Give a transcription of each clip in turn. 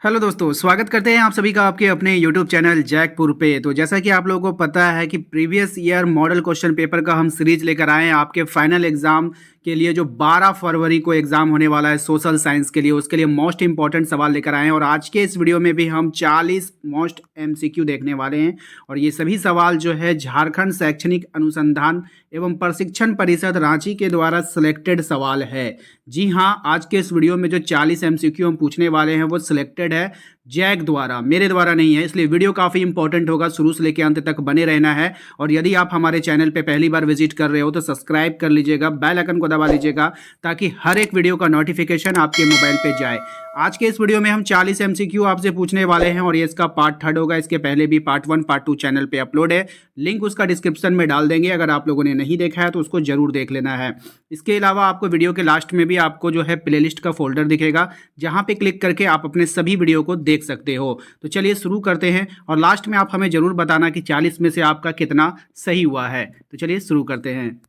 Hello दोस्तों, स्वागत करते हैं आप सभी का आपके अपने YouTube चैनल जैकपुर पे। तो जैसा कि आप लोगों को पता है कि previous year model question paper का हम सीरीज लेकर आए हैं आपके फाइनल एग्जाम के लिए, जो 12 फरवरी को एग्जाम होने वाला है सोशल साइंस के लिए, उसके लिए मोस्ट इंपॉर्टेंट सवाल लेकर आए हैं। और आज के इस वीडियो में भी हम 40 मोस्ट MCQ देखने वाले हैं। और ये सभी सवाल जो है झारखंड शैक्षणिक अनुसंधान एवं प्रशिक्षण परिषद रांची के द्वारा सिलेक्टेड सवाल है। जी हाँ, आज के इस वीडियो में जो 40 MCQ हम पूछने वाले हैं वो सिलेक्टेड है जैक द्वारा, मेरे द्वारा नहीं है। इसलिए वीडियो काफ़ी इंपॉर्टेंट होगा, शुरू से लेकर अंत तक बने रहना है। और यदि आप हमारे चैनल पे पहली बार विजिट कर रहे हो तो सब्सक्राइब कर लीजिएगा, बेल आइकन को दबा लीजिएगा ताकि हर एक वीडियो का नोटिफिकेशन आपके मोबाइल पे जाए। आज के इस वीडियो में हम 40 MCQ आपसे पूछने वाले हैं और ये इसका पार्ट 3 होगा। इसके पहले भी पार्ट 1 पार्ट 2 चैनल पे अपलोड है, लिंक उसका डिस्क्रिप्शन में डाल देंगे। अगर आप लोगों ने नहीं देखा है तो उसको जरूर देख लेना है। इसके अलावा आपको वीडियो के लास्ट में भी आपको जो है प्लेलिस्ट का फोल्डर दिखेगा, जहां पे क्लिक करके आप अपने सभी वीडियो को देख सकते हो। तो चलिए शुरू करते हैं और लास्ट में आप हमें जरूर बताना कि 40 में से आपका कितना सही हुआ है। तो चलिए शुरू करते हैं।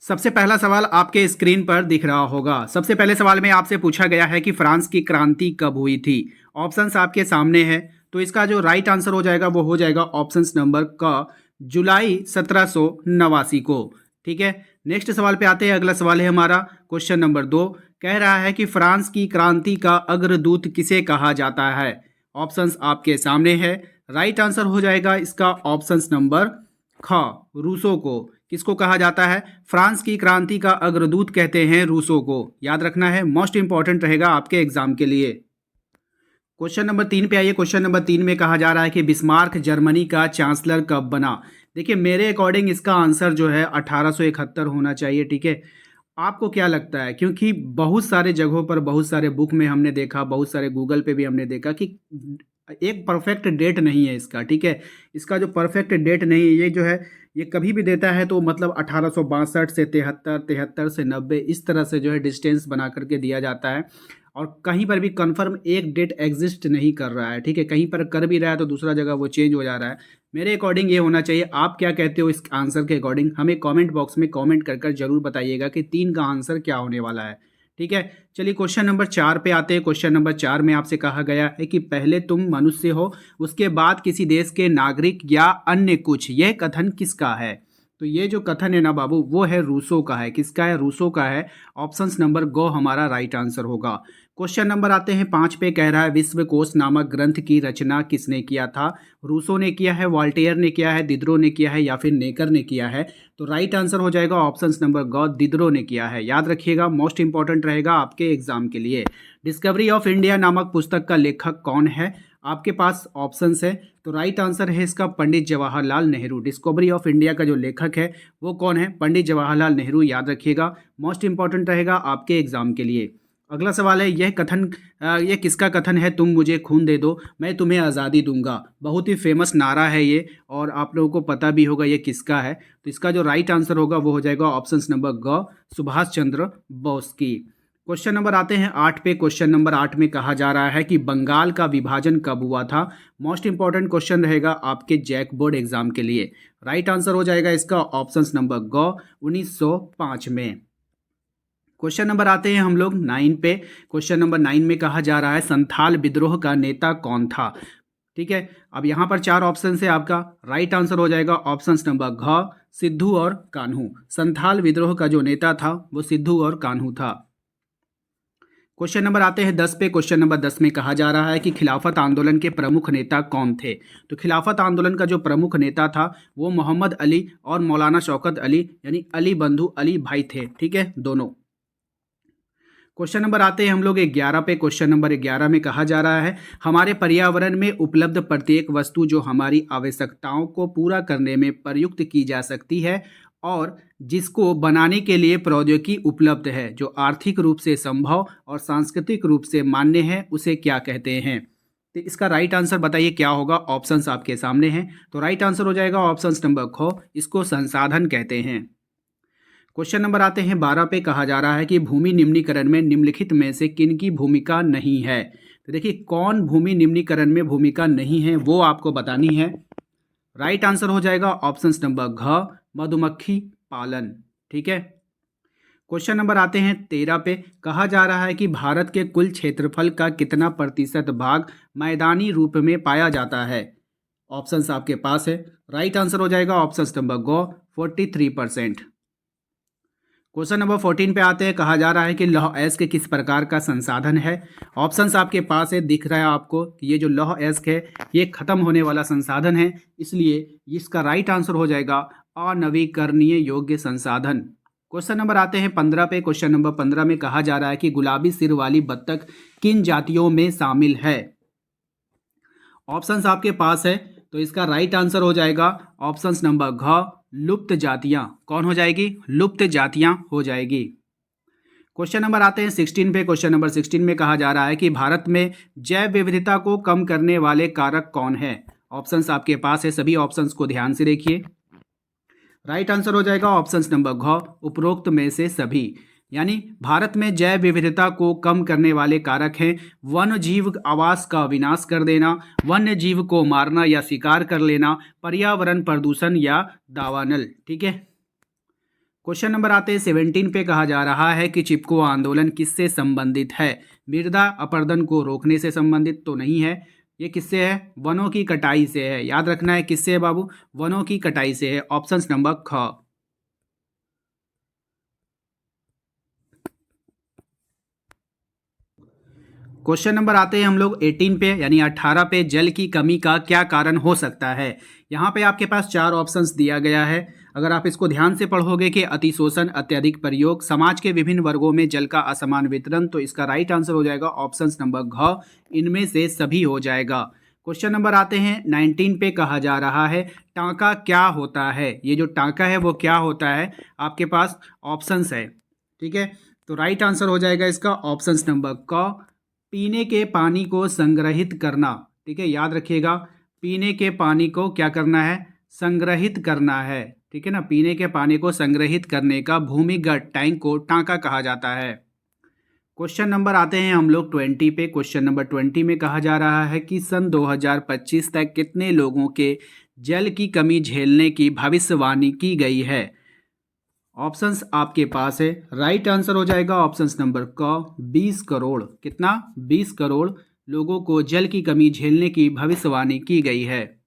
सबसे पहला सवाल आपके स्क्रीन पर दिख रहा होगा। सबसे पहले सवाल में आपसे पूछा गया है कि फ्रांस की क्रांति कब हुई थी। ऑप्शंस आपके सामने है, तो इसका जो राइट आंसर हो जाएगा वो हो जाएगा ऑप्शंस नंबर क, जुलाई 1789 को। ठीक है, नेक्स्ट सवाल पे आते हैं। अगला सवाल है हमारा क्वेश्चन नंबर 2, कह रहा है कि फ्रांस की क्रांति का अग्रदूत किसे कहा जाता है। ऑप्शंस आपके सामने है, राइट आंसर हो जाएगा इसका ऑप्शंस नंबर ख, रूसो को। किसको कहा जाता है? फ्रांस की क्रांति का अग्रदूत कहते हैं रूसो को। याद रखना है, मोस्ट इंपॉर्टेंट रहेगा आपके एग्जाम के लिए। क्वेश्चन नंबर 3 पे आइए। क्वेश्चन नंबर 3 में कहा जा रहा है कि बिस्मार्क जर्मनी का चांसलर कब बना। देखिए, मेरे अकॉर्डिंग इसका आंसर जो है 1871 होना चाहिए। ठीक है, आपको क्या लगता है? क्योंकि बहुत सारे जगहों पर, बहुत सारे बुक में हमने देखा, बहुत सारे गूगल पे भी हमने देखा कि एक परफेक्ट डेट नहीं है इसका। ठीक है, इसका जो परफेक्ट डेट नहीं है, ये जो है ये कभी भी देता है तो मतलब 1862 से 73, 73 से 90, इस तरह से जो है डिस्टेंस बना करके दिया जाता है। और कहीं पर भी कंफर्म एक डेट एग्जिस्ट नहीं कर रहा है। ठीक है, कहीं पर कर भी रहा है तो दूसरा जगह वो चेंज हो जा रहा है। मेरे अकॉर्डिंग ये होना चाहिए। आप क्या कहते हो इस आंसर के अकॉर्डिंग? हमें कमेंट बॉक्स में कमेंट कर कर जरूर बताइएगा कि 3 का आंसर क्या होने वाला है। ठीक है, चलिए क्वेश्चन नंबर 4 पे आते हैं। क्वेश्चन नंबर 4 में आपसे कहा गया है कि पहले तुम मनुष्य हो, उसके बाद किसी देश के नागरिक या अन्य कुछ। यह कथन किसका है? तो ये जो कथन है ना बाबू, वो है रूसो का है। किसका है? रूसो का है। ऑप्शंस नंबर गो हमारा राइट आंसर होगा। क्वेश्चन नंबर आते हैं 5 पे। कह रहा है विश्वकोश नामक ग्रंथ की रचना किसने किया था। रूसो ने किया है, वॉल्टेयर ने किया है, दिदरो ने किया है या फिर नेकर ने किया है। तो राइट आंसर हो जाएगा ऑप्शंस नंबर ग, दिदरो ने किया है। याद रखिएगा, मोस्ट इंपॉर्टेंट रहेगा आपके एग्जाम के लिए। डिस्कवरी ऑफ इंडिया नामक पुस्तक का लेखक कौन है? आपके पास ऑप्शंस है, तो राइट आंसर है इसका Pandit Jawaharlal Nehru. Discovery of India का जो लेखक है वो कौन है? पंडित जवाहरलाल नेहरू। याद रखिएगा, मोस्ट इंपॉर्टेंट रहेगा आपके एग्जाम के लिए। अगला सवाल है, यह किसका कथन है? तुम मुझे खून दे दो, मैं तुम्हें आज़ादी दूंगा। बहुत ही फेमस नारा है ये और आप लोगों को पता भी होगा ये किसका है। तो इसका जो राइट आंसर होगा वो हो जाएगा ऑप्शंस नंबर ग, सुभाष चंद्र बोस की। क्वेश्चन नंबर आते हैं 8 पे। क्वेश्चन नंबर 8 में कहा जा रहा है कि बंगाल का विभाजन कब हुआ था। मोस्ट इंपॉर्टेंट क्वेश्चन रहेगा आपके जैक बोर्ड एग्जाम के लिए। राइट आंसर हो जाएगा इसका ऑप्शंस नंबर ग, 1905 में। क्वेश्चन नंबर आते हैं हम लोग 9 पे। क्वेश्चन नंबर 9 में कहा जा रहा है संथाल विद्रोह का नेता कौन था। ठीक है, अब यहाँ पर 4 ऑप्शन है आपका। राइट आंसर हो जाएगा ऑप्शंस नंबर घ, सिद्धू और कान्हू। संथाल विद्रोह का जो नेता था वो सिद्धू और कान्हू था। क्वेश्चन नंबर आते हैं 10 पे। क्वेश्चन नंबर 10 में कहा जा रहा है कि खिलाफत आंदोलन के प्रमुख नेता कौन थे। तो खिलाफत आंदोलन का जो प्रमुख नेता था वो मोहम्मद अली और मौलाना शौकत अली, यानी अली बंधु अली भाई थे। ठीक है, दोनों। क्वेश्चन नंबर आते हैं हम लोग 11 पे। क्वेश्चन नंबर 11 में कहा जा रहा है हमारे पर्यावरण में उपलब्ध प्रत्येक वस्तु जो हमारी आवश्यकताओं को पूरा करने में प्रयुक्त की जा सकती है और जिसको बनाने के लिए प्रौद्योगिकी उपलब्ध है, जो आर्थिक रूप से संभव और सांस्कृतिक रूप से मान्य है, उसे क्या कहते हैं। तो इसका राइट आंसर बताइए क्या होगा। ऑप्शंस आपके सामने हैं, तो राइट आंसर हो जाएगा ऑप्शंस नंबर ख, इसको संसाधन कहते हैं। क्वेश्चन नंबर आते हैं 12 पे। कहा जा रहा है कि भूमि निम्नीकरण में निम्नलिखित में से किन की भूमिका नहीं है। तो देखिए, कौन भूमि निम्नीकरण में भूमिका नहीं है वो आपको बतानी है। राइट आंसर हो जाएगा ऑप्शंस नंबर घ, मधुमक्खी पालन। ठीक है, क्वेश्चन नंबर आते हैं 13 पे। कहा जा रहा है कि भारत के कुल क्षेत्रफल का कितना प्रतिशत भाग मैदानी रूप में पाया जाता है। ऑप्शंस आपके पास है। राइट आंसर हो जाएगा ऑप्शन नंबर गो 43%। क्वेश्चन नंबर 14 पे आते हैं। कहा जा रहा है कि लौह अयस्क किस प्रकार का संसाधन है। ऑप्शंस आपके पास है, दिख रहा है आपको कि ये जो लौह अयस्क है ये खत्म होने वाला संसाधन है, इसलिए इसका राइट आंसर हो जाएगा अनवीकरणीय योग्य संसाधन। क्वेश्चन नंबर आते हैं 15 पे। क्वेश्चन नंबर 15 में कहा जा रहा है कि गुलाबी सिर वाली बत्तख किन जातियों में शामिल है। ऑप्शंस आपके पास है, तो इसका राइट आंसर हो जाएगा ऑप्शंस नंबर घ लुप्त जातियां। कौन हो जाएगी? लुप्त जातियां हो जाएगी। क्वेश्चन नंबर आते हैं 16 पे। क्वेश्चन नंबर 16 में कहा जा रहा है कि भारत में जैव विविधता को कम करने वाले कारक कौन है। ऑप्शंस आपके पास है, सभी ऑप्शंस को ध्यान से देखिए। राइट आंसर हो जाएगा ऑप्शंस नंबर घ उपरोक्त में से सभी। यानी भारत में जैव विविधता को कम करने वाले कारक हैं वन्य जीव आवास का विनाश कर देना, वन्य जीव को मारना या शिकार कर लेना, पर्यावरण प्रदूषण या दावानल। ठीक है। क्वेश्चन नंबर आते हैं 17 पे। कहा जा रहा है कि चिपको आंदोलन किससे संबंधित है। मृदा अपरदन को रोकने से संबंधित तो नहीं है। ये किससे है? वनों की कटाई से है। याद रखना है किससे है बाबू? वनों की कटाई से है। ऑप्शंस नंबर ख। क्वेश्चन नंबर आते हैं हम लोग 18 पे यानी 18 पे। जल की कमी का क्या कारण हो सकता है। यहाँ पे आपके पास 4 ऑप्शंस दिया गया है। अगर आप इसको ध्यान से पढ़ोगे कि अतिशोषण, अत्यधिक प्रयोग, समाज के विभिन्न वर्गों में जल का असमान वितरण, तो इसका राइट आंसर हो जाएगा ऑप्शंस नंबर घ इनमें से सभी हो जाएगा। क्वेश्चन नंबर आते हैं 19 पे। कहा जा रहा है टांका क्या होता है। ये जो टांका है वो क्या होता है, आपके पास ऑप्शंस है। ठीक है, तो राइट आंसर हो जाएगा इसका ऑप्शंस नंबर क पीने के पानी को संग्रहित करना। ठीक है, याद रखिएगा, पीने के पानी को क्या करना है? संग्रहित करना है। ठीक है ना, पीने के पानी को संग्रहित करने का भूमिगत टैंक को टांका कहा जाता है। क्वेश्चन नंबर आते हैं हम लोग 20 पे। क्वेश्चन नंबर 20 में कहा जा रहा है कि सन 2025 तक कितने लोगों के जल की कमी झेलने की भविष्यवाणी की गई है। ऑप्शंस आपके पास है। राइट आंसर हो जाएगा ऑप्शंस नंबर क 20 करोड़। कितना? 20 करोड़ लोगों को जल की कमी झेलने की भविष्यवाणी की गई है।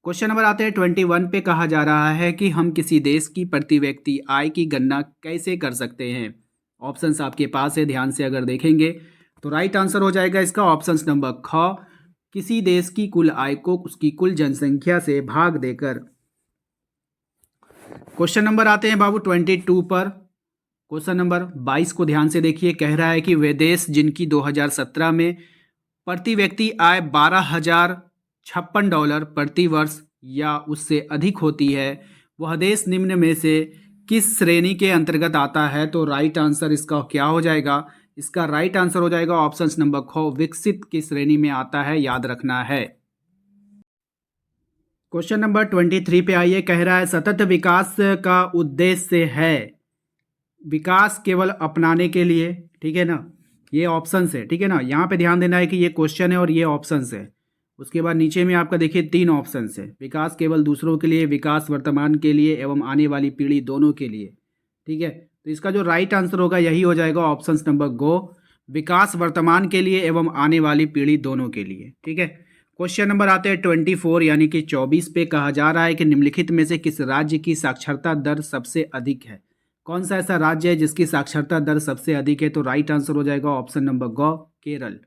क्वेश्चन नंबर आते हैं 21 पे। कहा जा रहा है कि हम किसी देश की प्रति व्यक्ति आय की गणना कैसे कर सकते हैं। ऑप्शंस आपके पास है, ध्यान से अगर देखेंगे तो राइट आंसर हो जाएगा इसका ऑप्शंस नंबर ख किसी देश की कुल आय को उसकी कुल जनसंख्या से भाग देकर। क्वेश्चन नंबर आते हैं बाबू 22 पर। क्वेश्चन नंबर 22 को ध्यान से देखिए। कह रहा है कि वे देश जिनकी 2017 में प्रति व्यक्ति आय $12,056 प्रति वर्ष या उससे अधिक होती है, वह देश निम्न में से किस श्रेणी के अंतर्गत आता है। तो राइट आंसर इसका क्या हो जाएगा? इसका राइट आंसर हो जाएगा ऑप्शंस नंबर ख विकसित की श्रेणी में आता है। याद रखना है। क्वेश्चन नंबर 23 पे आइए। कह रहा है सतत विकास का उद्देश्य है विकास केवल अपनाने के लिए। ठीक है ना, ये ऑप्शंस है। ठीक है ना, यहाँ पे ध्यान देना है कि ये क्वेश्चन है और ये ऑप्शंस है। उसके बाद नीचे में आपका देखिए 3 ऑप्शंस है। विकास केवल दूसरों के लिए, विकास वर्तमान के लिए एवं आने वाली पीढ़ी दोनों के लिए। ठीक है, तो इसका जो राइट आंसर होगा यही हो जाएगा ऑप्शंस नंबर गो विकास वर्तमान के लिए एवं आने वाली पीढ़ी दोनों के लिए। ठीक है। क्वेश्चन नंबर आते हैं 24 यानी कि 24 पे। कहा जा रहा है कि निम्नलिखित में से किस राज्य की साक्षरता दर सबसे अधिक है। कौन सा ऐसा राज्य है जिसकी साक्षरता दर सबसे अधिक है। तो राइट आंसर हो जाएगा ऑप्शन नंबर ग केरल।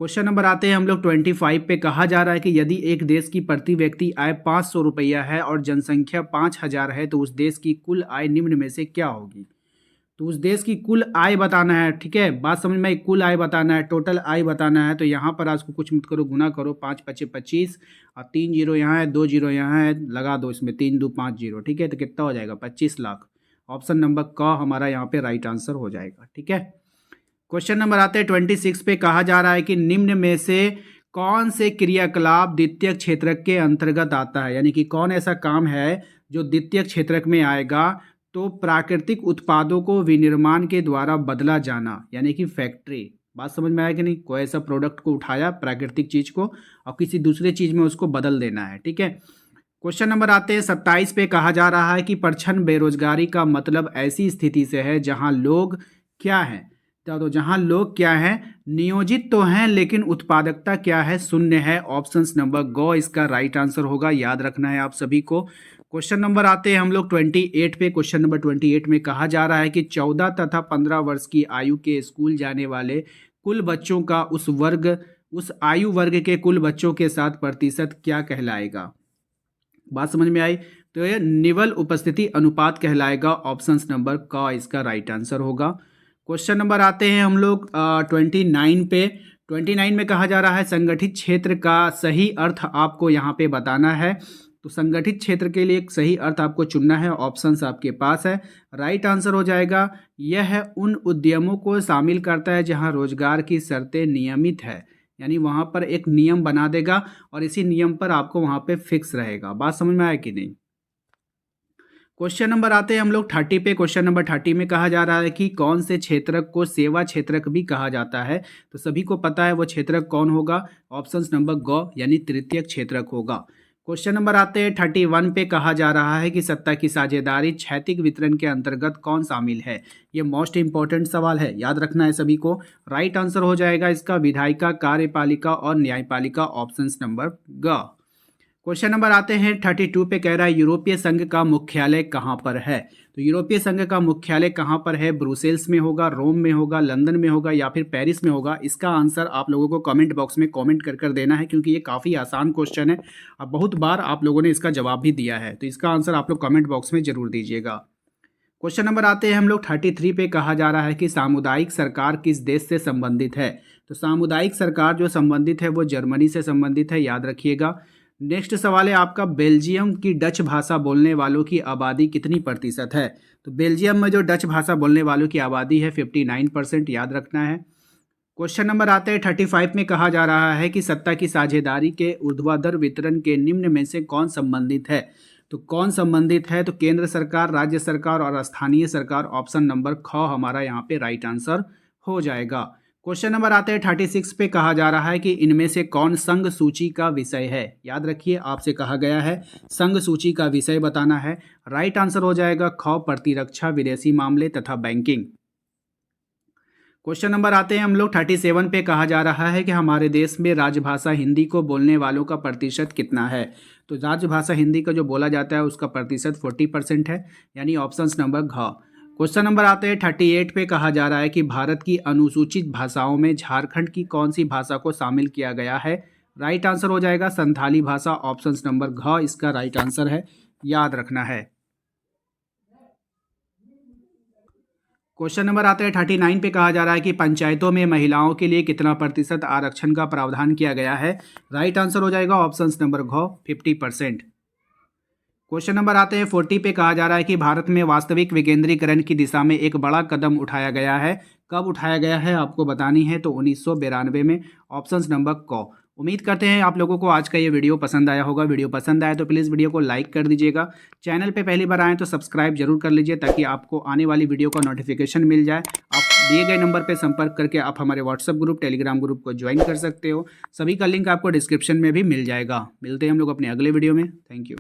क्वेश्चन नंबर आते हैं हम लोग 25 पे। कहा जा रहा है कि यदि एक देश की प्रति व्यक्ति आय 500 रुपया है और जनसंख्या 5000 है तो उस देश की कुल आय निम्न में से क्या होगी। तो उस देश की कुल आय बताना है। ठीक है, बात समझ में आई। कुल आय बताना है, टोटल आय बताना है। तो यहाँ पर आज को कुछ मत करो, गुना करो, 5 × 5 = 25 और 3 जीरो यहाँ है, 2 जीरो यहाँ है, लगा दो इसमें, 3 × 2 = 5 जीरो। ठीक है, तो कितना हो जाएगा? 25 लाख। ऑप्शन नंबर क हमारा यहाँ पे राइट आंसर हो जाएगा। ठीक है। क्वेश्चन नंबर आते हैं 26 पे। कहा जा रहा है कि निम्न में से कौन से क्रियाकलाप द्वितीयक क्षेत्रक के अंतर्गत आता है। यानी कि कौन ऐसा काम है जो द्वितीयक क्षेत्रक में आएगा। तो प्राकृतिक उत्पादों को विनिर्माण के द्वारा बदला जाना, यानी कि फैक्ट्री। बात समझ में आया कि नहीं? कोई ऐसा प्रोडक्ट को उठाया प्राकृतिक चीज़ को और किसी दूसरे चीज़ में उसको बदल देना है। ठीक है, क्वेश्चन नंबर आते हैं 27 पे। कहा जा रहा है कि प्रच्छन्न बेरोजगारी का मतलब ऐसी स्थिति से है जहां लोग क्या है। तो जहां लोग क्या है, नियोजित तो हैं लेकिन उत्पादकता क्या है, शून्य है। ऑप्शंस नंबर गो इसका राइट आंसर होगा, याद रखना है आप सभी को। क्वेश्चन नंबर आते हैं हम लोग 28 पे। क्वेश्चन नंबर 28 में कहा जा रहा है कि 14 तथा 15 वर्ष की आयु के स्कूल जाने वाले कुल बच्चों का उस आयु वर्ग के कुल बच्चों के साथ प्रतिशत क्या कहलाएगा। बात समझ में आई। तो ये निवल उपस्थिति अनुपात कहलाएगा। ऑप्शंस नंबर का इसका राइट आंसर होगा। क्वेश्चन नंबर आते हैं हम लोग 29 पे। 29 में कहा जा रहा है संगठित क्षेत्र का सही अर्थ आपको यहाँ पे बताना है। तो संगठित क्षेत्र के लिए एक सही अर्थ आपको चुनना है। ऑप्शंस आपके पास है। राइट आंसर हो जाएगा यह उन उद्यमों को शामिल करता है जहाँ रोजगार की शर्तें नियमित है, यानी वहाँ पर एक नियम बना देगा और इसी नियम पर आपको वहाँ पे फिक्स रहेगा। बात समझ में आया कि नहीं। क्वेश्चन नंबर आते हैं हम लोग 30 पे। क्वेश्चन नंबर 30 में कहा जा रहा है कि कौन से क्षेत्रक को सेवा क्षेत्रक भी कहा जाता है। तो सभी को पता है वो क्षेत्रक कौन होगा। ऑप्शंस नंबर ग यानी तृतीयक क्षेत्रक होगा। क्वेश्चन नंबर आते हैं 31 पे। कहा जा रहा है कि सत्ता की साझेदारी क्षैतिज वितरण के अंतर्गत कौन शामिल है। ये मोस्ट इंपॉर्टेंट सवाल है, याद रखना है सभी को। राइट आंसर हो जाएगा इसका विधायिका, कार्यपालिका और न्यायपालिका। ऑप्शंस नंबर ग। क्वेश्चन नंबर आते हैं 32 पे। कह रहा है यूरोपीय संघ का मुख्यालय कहाँ पर है। तो यूरोपीय संघ का मुख्यालय कहाँ पर है। ब्रुसेल्स में होगा, रोम में होगा, लंदन में होगा या फिर पेरिस में होगा। इसका आंसर आप लोगों को कमेंट बॉक्स में कमेंट कर देना है, क्योंकि ये काफ़ी आसान क्वेश्चन है और बहुत बार आप लोगों ने इसका जवाब भी दिया है। तो इसका आंसर आप लोग कमेंट बॉक्स में जरूर दीजिएगा। क्वेश्चन नंबर आते हैं हम लोग 33 पे। कहा जा रहा है कि सामुदायिक सरकार किस देश से संबंधित है। तो सामुदायिक सरकार जो संबंधित है वो जर्मनी से संबंधित है, याद रखिएगा। नेक्स्ट सवाल है आपका, बेल्जियम की डच भाषा बोलने वालों की आबादी कितनी प्रतिशत है। तो बेल्जियम में जो डच भाषा बोलने वालों की आबादी है 59%, याद रखना है। क्वेश्चन नंबर आते हैं 35 में। कहा जा रहा है कि सत्ता की साझेदारी के ऊर्ध्वाधर वितरण के निम्न में से कौन संबंधित है। तो कौन संबंधित है, तो केंद्र सरकार, राज्य सरकार और स्थानीय सरकार। ऑप्शन नंबर ख हमारा यहाँ पे राइट आंसर हो जाएगा। क्वेश्चन नंबर आते हैं 36 पे। कहा जा रहा है कि इनमें से कौन संघ सूची का विषय है। याद रखिए आपसे कहा गया है संघ सूची का विषय बताना है। राइट आंसर हो जाएगा ख प्रतिरक्षा, विदेशी मामले तथा बैंकिंग। क्वेश्चन नंबर आते हैं हम लोग 37 पे। कहा जा रहा है कि हमारे देश में राजभाषा हिंदी को बोलने वालों का प्रतिशत कितना है। तो राजभाषा हिंदी का जो बोला जाता है उसका प्रतिशत 40% है, यानी ऑप्शंस नंबर घ। क्वेश्चन नंबर आते हैं 38 पे। कहा जा रहा है कि भारत की अनुसूचित भाषाओं में झारखंड की कौन सी भाषा को शामिल किया गया है। राइट आंसर हो जाएगा संथाली भाषा। ऑप्शंस नंबर घ इसका राइट आंसर है, याद रखना है। क्वेश्चन नंबर आता है 39 पे। कहा जा रहा है कि पंचायतों में महिलाओं के लिए कितना प्रतिशत आरक्षण का प्रावधान किया गया है। राइट आंसर हो जाएगा ऑप्शंस नंबर घ 50%। क्वेश्चन नंबर आते हैं 40 पे। कहा जा रहा है कि भारत में वास्तविक विकेंद्रीकरण की दिशा में एक बड़ा कदम उठाया गया है। कब उठाया गया है आपको बतानी है, तो 1992 में। ऑप्शंस नंबर क। उम्मीद करते हैं आप लोगों को आज का ये वीडियो पसंद आया होगा। वीडियो पसंद आया तो प्लीज़ वीडियो को लाइक कर दीजिएगा। चैनल पे पहली बार आएँ तो सब्सक्राइब जरूर कर लीजिए, ताकि आपको आने वाली वीडियो का नोटिफिकेशन मिल जाए। आप दिए गए नंबर पर संपर्क करके आप हमारे व्हाट्सएप ग्रुप, टेलीग्राम ग्रुप को ज्वाइन कर सकते हो। सभी का लिंक आपको डिस्क्रिप्शन में भी मिल जाएगा। मिलते हैं हम लोग अपने अगले वीडियो में। Thank you.